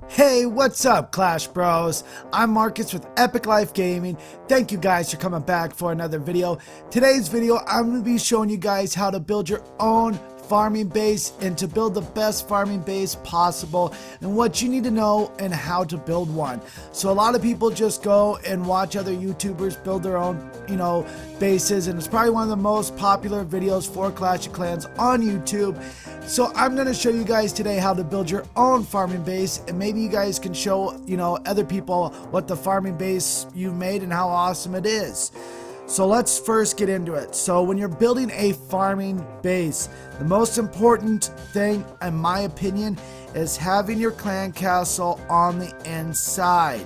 Hey, what's up, Clash Bros? I'm Marcus with EpicLifeGaming. Thank you guys for coming back for another video. Today's video, I'm going to be showing you guys how to build your own farming base and to build the best farming base possible and what you need to know and how to build one. So a lot of people just go and watch other YouTubers build their own, bases, and it's probably one of the most popular videos for Clash of Clans on YouTube. So I'm going to show you guys today how to build your own farming base, and maybe you guys can show, other people what the farming base you made and how awesome it is. So let's first get into it. So when you're building a farming base, the most important thing, in my opinion, is having your clan castle on the inside.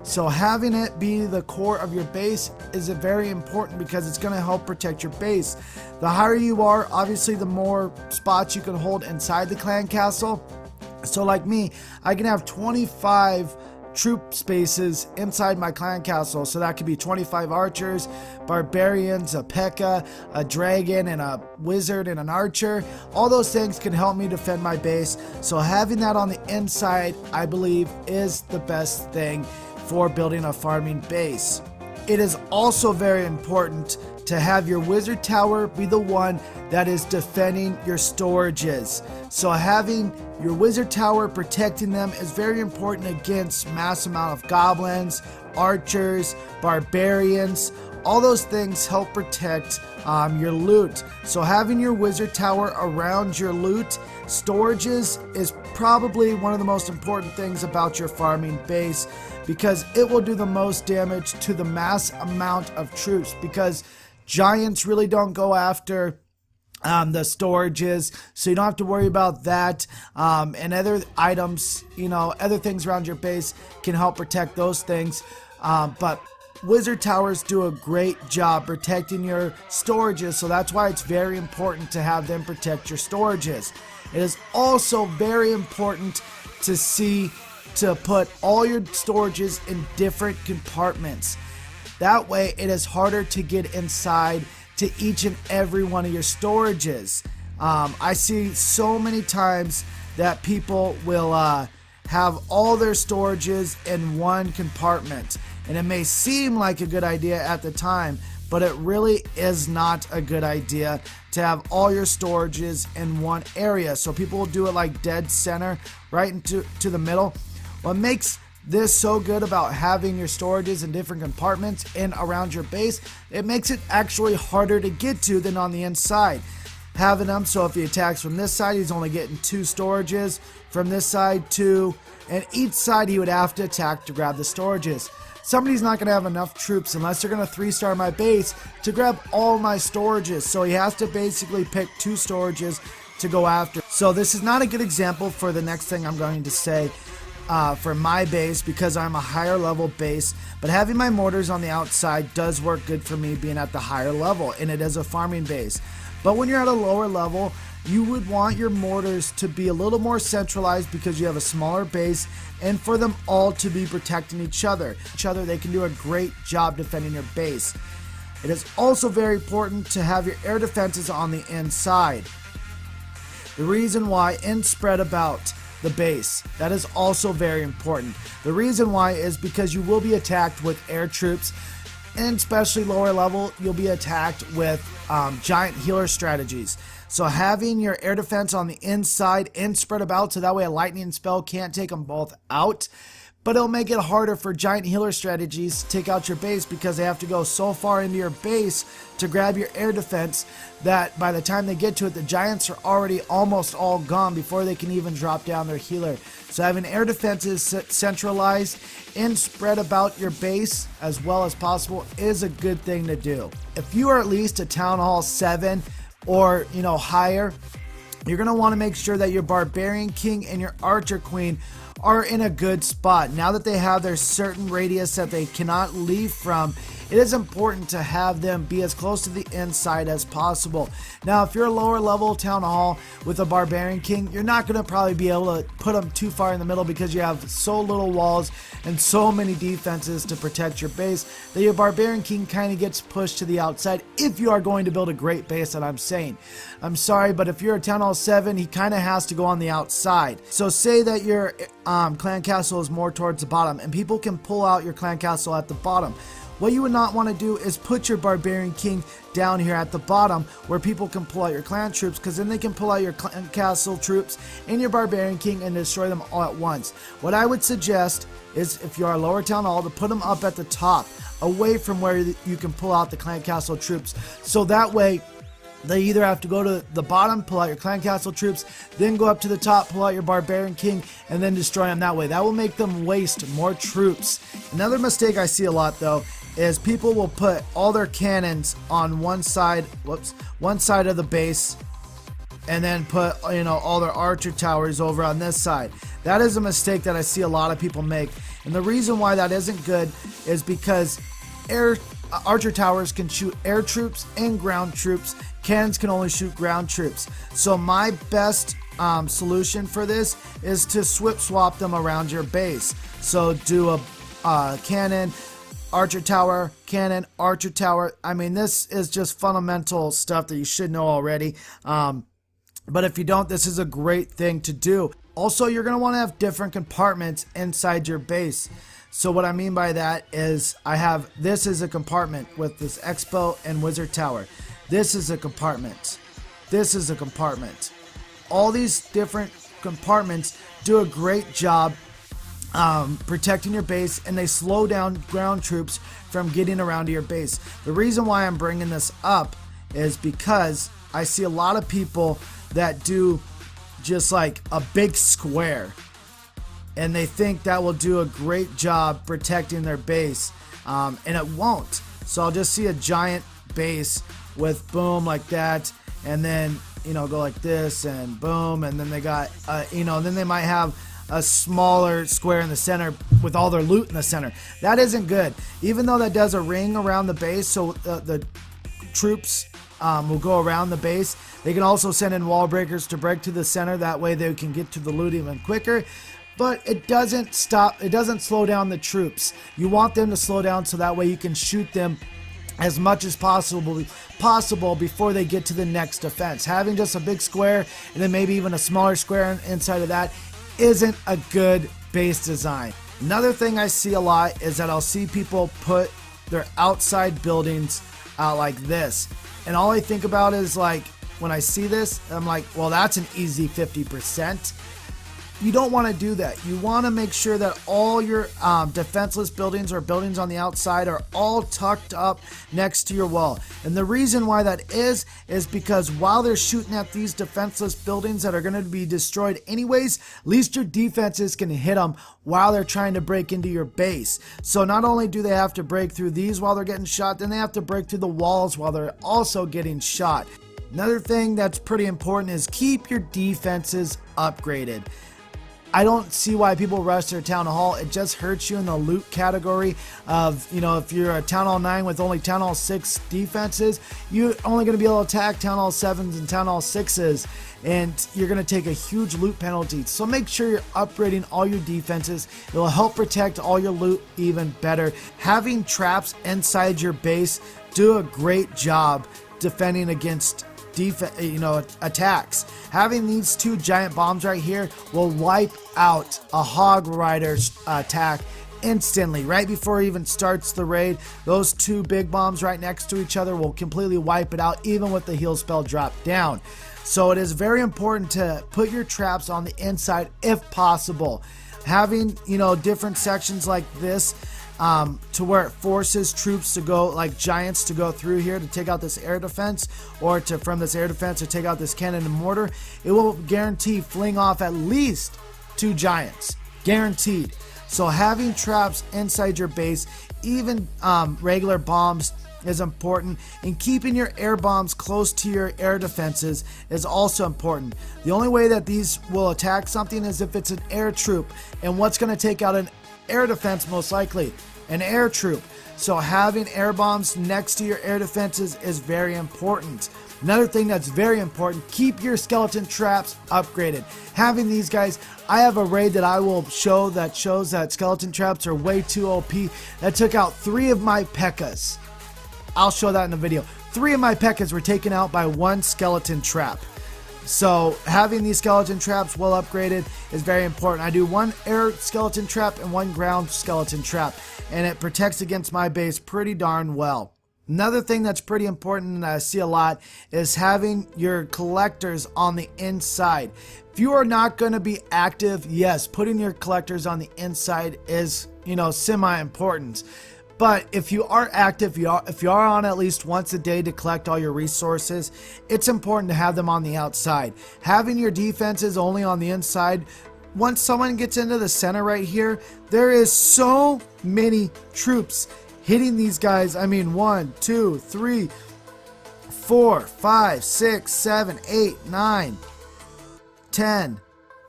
So having it be the core of your base is very important because it's going to help protect your base. The higher you are, obviously the more spots you can hold inside the clan castle. So like me, I can have 25 troop spaces inside my clan castle, so that could be 25 archers, barbarians, a P.E.K.K.A., a dragon, and a wizard and an archer. All those things can help me defend my base, so having that on the inside, I believe, is the best thing for building a farming base. It is also very important to have your wizard tower be the one that is defending your storages. So having your wizard tower protecting them is very important against mass amount of goblins, archers, barbarians. All those things help protect your loot. So having your wizard tower around your loot storages is probably one of the most important things about your farming base, because it will do the most damage to the mass amount of troops, because giants really don't go after the storages, so you don't have to worry about that, and other items, other things around your base can help protect those things, but wizard towers do a great job protecting your storages, so that's why it's very important to have them protect your storages. It is also very important to put all your storages in different compartments. That way it is harder to get inside to each and every one of your storages. I see so many times that people will have all their storages in one compartment, and it may seem like a good idea at the time, but it really is not a good idea to have all your storages in one area. So people will do it like dead center, right into the middle. What makes this so good about having your storages in different compartments and around your base, it makes it actually harder to get to than on the inside. Having them so if he attacks from this side, he's only getting 2 storages, from this side 2, and each side he would have to attack to grab the storages. Somebody's not going to have enough troops unless they're going to 3-star my base to grab all my storages, so he has to basically pick 2 storages to go after. So this is not a good example for the next thing I'm going to say for my base, because I'm a higher level base, but having my mortars on the outside does work good for me being at the higher level, and it is a farming base. But when you're at a lower level, you would want your mortars to be a little more centralized because you have a smaller base, and for them all to be protecting each other. They can do a great job defending your base. It is also very important to have your air defenses on the inside. The reason why, and spread about the base, that is also very important. The reason why is because you will be attacked with air troops, and especially lower level, you'll be attacked with giant healer strategies. So having your air defense on the inside and spread about, so that way a lightning spell can't take them both out, but it'll make it harder for giant healer strategies to take out your base, because they have to go so far into your base to grab your air defense that by the time they get to it, the giants are already almost all gone before they can even drop down their healer. So having air defenses centralized and spread about your base as well as possible is a good thing to do. If you are at least a Town Hall 7 or higher, you're going to want to make sure that your Barbarian King and your Archer Queen are in a good spot. Now that they have their certain radius that they cannot leave from, it is important to have them be as close to the inside as possible. Now, if you're a lower level town hall with a Barbarian King, you're not going to probably be able to put them too far in the middle because you have so little walls and so many defenses to protect your base that your Barbarian King kind of gets pushed to the outside if you are going to build a great base that I'm saying. I'm sorry, but if you're a Town Hall 7, he kind of has to go on the outside. So say that your clan castle is more towards the bottom and people can pull out your clan castle at the bottom. What you would not want to do is put your Barbarian King down here at the bottom where people can pull out your clan troops, because then they can pull out your clan castle troops and your Barbarian King and destroy them all at once. What I would suggest is, if you are a lower town hall, to put them up at the top, away from where you can pull out the clan castle troops. So that way, they either have to go to the bottom, pull out your clan castle troops, then go up to the top, pull out your Barbarian King, and then destroy them that way. That will make them waste more troops. Another mistake I see a lot, though, is people will put all their cannons on one side of the base, and then put, all their archer towers over on this side. That is a mistake that I see a lot of people make. And the reason why that isn't good is because archer towers can shoot air troops and ground troops. Cannons can only shoot ground troops. So my best solution for this is to swap them around your base. So do a cannon, archer tower, cannon, archer tower. I mean, this is just fundamental stuff that you should know already. But if you don't, this is a great thing to do. Also, you're going to want to have different compartments inside your base. So what I mean by that is this is a compartment with this Expo and Wizard Tower. This is a compartment. This is a compartment. All these different compartments do a great job protecting your base, and they slow down ground troops from getting around to your base. The reason why I'm bringing this up is because I see a lot of people that do just like a big square, and they think that will do a great job protecting their base, and it won't. So I'll just see a giant base with boom like that, and then go like this and boom, and then they got and then they might have a smaller square in the center with all their loot in the center. That isn't good. Even though that does a ring around the base, so the troops will go around the base. They can also send in wall breakers to break to the center. That way they can get to the loot even quicker. But it doesn't slow down the troops. You want them to slow down so that way you can shoot them as much as possible before they get to the next defense. Having just a big square and then maybe even a smaller square inside of that isn't a good base design. Another thing I see a lot is that I'll see people put their outside buildings out like this, and all I think about is, like, when I see this, I'm like, well, that's an easy 50%. You don't want to do that. You want to make sure that all your defenseless buildings or buildings on the outside are all tucked up next to your wall. And the reason why that is because while they're shooting at these defenseless buildings that are going to be destroyed anyways, at least your defenses can hit them while they're trying to break into your base. So not only do they have to break through these while they're getting shot, then they have to break through the walls while they're also getting shot. Another thing that's pretty important is keep your defenses upgraded. I don't see why people rush their Town Hall. It just hurts you in the loot category of, if you're a Town Hall 9 with only Town Hall 6 defenses, you're only going to be able to attack Town Hall 7s and Town Hall 6s, and you're going to take a huge loot penalty. So make sure you're upgrading all your defenses. It will help protect all your loot even better. Having traps inside your base do a great job defending against attacks. Having these two giant bombs right here will wipe out a Hog Rider's attack instantly. Right before it even starts the raid, those two big bombs right next to each other will completely wipe it out, even with the heal spell dropped down. So it is very important to put your traps on the inside if possible. Having different sections like this to where it forces troops to go, like giants, to go through here to take out this air defense, or from this air defense to take out this cannon and mortar, it will guarantee fling off at least 2 giants, guaranteed. So having traps inside your base, even regular bombs, is important, and keeping your air bombs close to your air defenses is also important. The only way that these will attack something is if it's an air troop, and what's going to take out an air defense most likely? an air troop. So having air bombs next to your air defenses is very important. Another thing that's very important, keep your skeleton traps upgraded. Having these guys, I have a raid that I will show that shows that skeleton traps are way too OP. That took out 3 of my P.E.K.K.A.s. I'll show that in the video. 3 of my P.E.K.K.A.s were taken out by 1 skeleton trap. So having these skeleton traps well upgraded is very important. I do 1 air skeleton trap and 1 ground skeleton trap, and it protects against my base pretty darn well. Another thing that's pretty important and I see a lot is having your collectors on the inside. If you are not going to be active, yes, putting your collectors on the inside is, semi-important. But if you are active, if you are on at least once a day to collect all your resources, it's important to have them on the outside. Having your defenses only on the inside, once someone gets into the center right here, there is so many troops hitting these guys. I mean, 1, 2, 3, 4, 5, 6, 7, 8, 9, 10,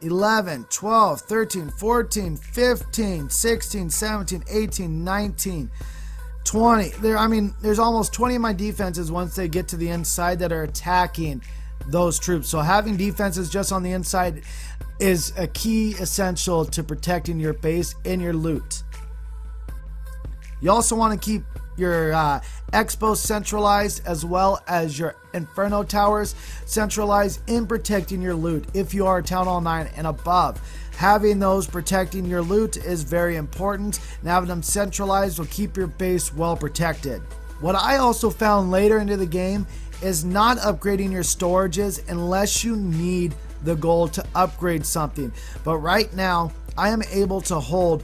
11, 12, 13, 14, 15, 16, 17, 18, 19, 20. There's almost 20 of my defenses once they get to the inside that are attacking those troops. So having defenses just on the inside is a key essential to protecting your base and your loot. You also want to keep your expos centralized as well as your inferno towers centralized in protecting your loot if you are Town Hall 9 and above. Having those protecting your loot is very important, and having them centralized will keep your base well protected. What I also found later into the game is not upgrading your storages unless you need the gold to upgrade something. But right now I am able to hold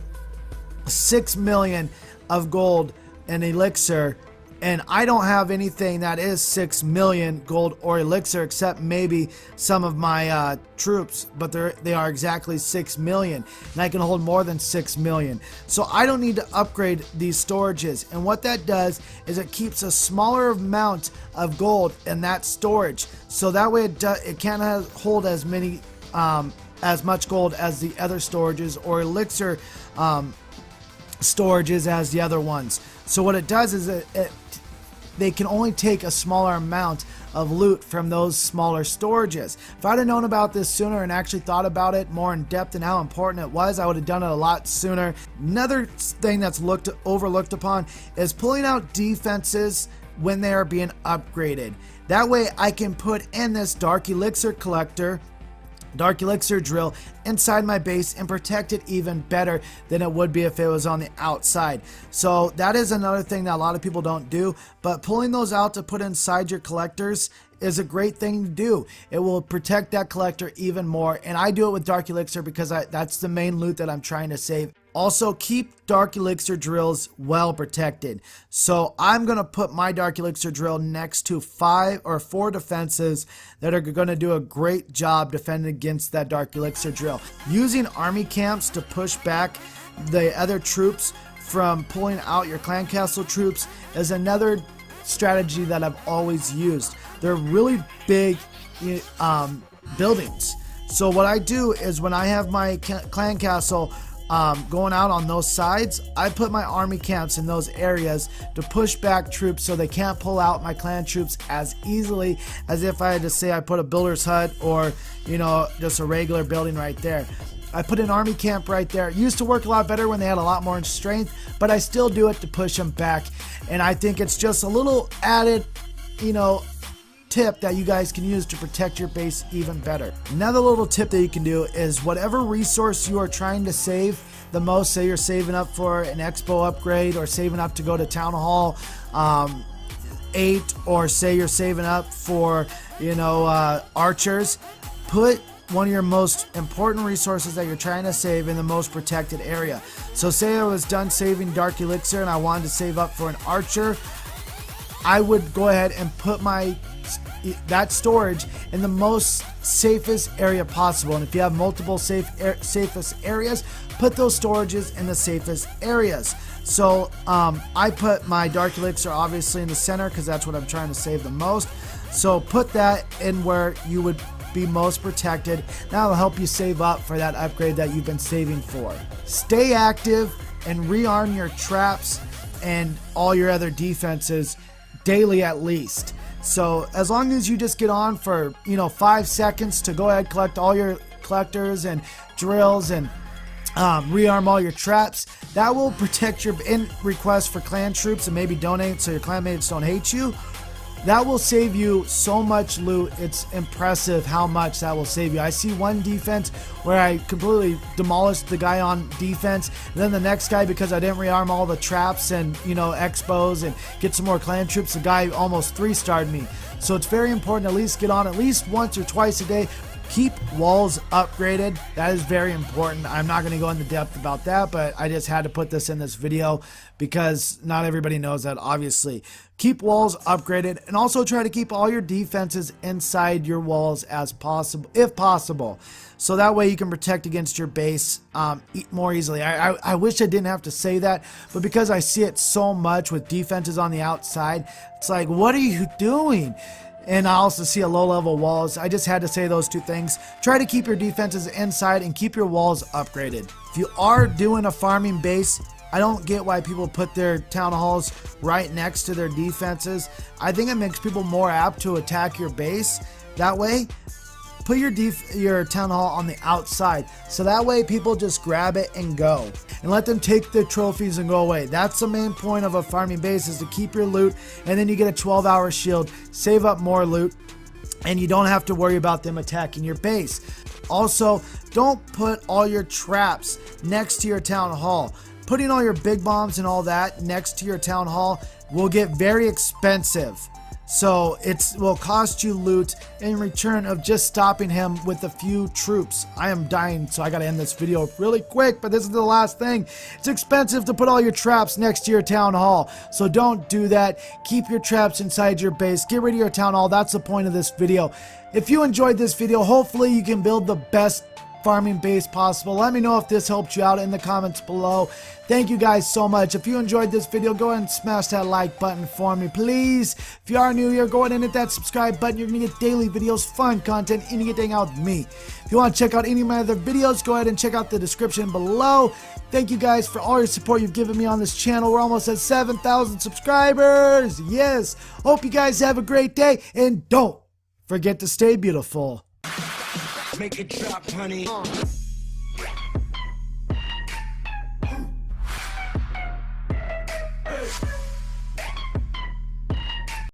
6 million of gold and elixir, and I don't have anything that is 6 million gold or elixir except maybe some of my troops, but they are exactly 6 million, and I can hold more than 6 million. So I don't need to upgrade these storages, and what that does is it keeps a smaller amount of gold in that storage, so that way it can't hold as much gold as the other storages or elixir storages as the other ones. So what it does is they can only take a smaller amount of loot from those smaller storages. If I'd have known about this sooner and actually thought about it more in depth and how important it was, I would have done it a lot sooner. Another thing that's overlooked upon is pulling out defenses when they are being upgraded. That way I can put in this dark elixir collector, dark elixir drill inside my base and protect it even better than it would be if it was on the outside. So that is another thing that a lot of people don't do, but pulling those out to put inside your collectors is a great thing to do. It will protect that collector even more, and I do it with dark elixir because that's the main loot that I'm trying to save. Also, keep dark elixir drills well protected. So I'm going to put my dark elixir drill next to 5 or 4 defenses that are going to do a great job defending against that dark elixir drill. Using army camps to push back the other troops from pulling out your clan castle troops is another strategy that I've always used. They're really big buildings. So what I do is when I have my clan castle going out on those sides, I put my army camps in those areas to push back troops so they can't pull out my clan troops as easily as if I had to say I put a builder's hut or just a regular building right there. I put an army camp right there. It used to work a lot better when they had a lot more strength, but I still do it to push them back, and I think it's just a little added tip that you guys can use to protect your base even better. Another little tip that you can do is whatever resource you are trying to save the most, say you're saving up for an expo upgrade or saving up to go to Town Hall 8, or say you're saving up for archers, put one of your most important resources that you're trying to save in the most protected area. So say I was done saving dark elixir and I wanted to save up for an archer, I would go ahead and put that storage in the most safest area possible. And if you have multiple safest areas, put those storages in the safest areas. So I put my dark elixir obviously in the center because that's what I'm trying to save the most. So put that in where you would be most protected. That'll help you save up for that upgrade that you've been saving for. Stay active, and rearm your traps and all your other defenses daily at least. So as long as you just get on for 5 seconds to go ahead, collect all your collectors and drills and rearm all your traps, that will protect your requests for clan troops and maybe donate so your clanmates don't hate you. That will save you so much loot. It's impressive how much that will save you. I see one defense where I completely demolished the guy on defense, and then the next guy, because I didn't rearm all the traps and expos and get some more clan troops, the guy almost 3-starred me. So it's very important to at least get on at least once or twice a day. Keep walls upgraded. That is very important. I'm not going to go into depth about that, but I just had to put this in this video because not everybody knows that, obviously. Keep walls upgraded, and also try to keep all your defenses inside your walls as possible, if possible. So that way you can protect against your base more easily. I wish I didn't have to say that, but because I see it so much with defenses on the outside, it's like, what are you doing? And I also see a low-level walls. I just had to say those two things. Try to keep your defenses inside and keep your walls upgraded. If you are doing a farming base, I don't get why people put their town halls right next to their defenses. I think it makes people more apt to attack your base. That way, put your town hall on the outside, so that way people just grab it and go, and let them take the trophies and go away. That's the main point of a farming base, is to keep your loot, and then you get a 12-hour shield, save up more loot, and you don't have to worry about them attacking your base. Also, don't put all your traps next to your town hall. Putting all your big bombs and all that next to your town hall will get very expensive. So it will cost you loot in return of just stopping him with a few troops. I am dying, so I gotta end this video really quick, but this is the last thing. It's expensive to put all your traps next to your town hall, so don't do that. Keep your traps inside your base. Get rid of your town hall. That's the point of this video. If you enjoyed this video, hopefully you can build the best farming base possible. Let me know if this helped you out in the comments below. Thank you guys so much. If you enjoyed this video, go ahead and smash that like button for me, please. If you are new here, go ahead and hit that subscribe button. You're gonna get daily videos, fun content, and you get to hang out with me. If you want to check out any of my other videos, go ahead and check out the description below. Thank you guys for all your support you've given me on this channel. We're almost at 7,000 subscribers. Yes. Hope you guys have a great day, and don't forget to stay beautiful. Make it drop, honey.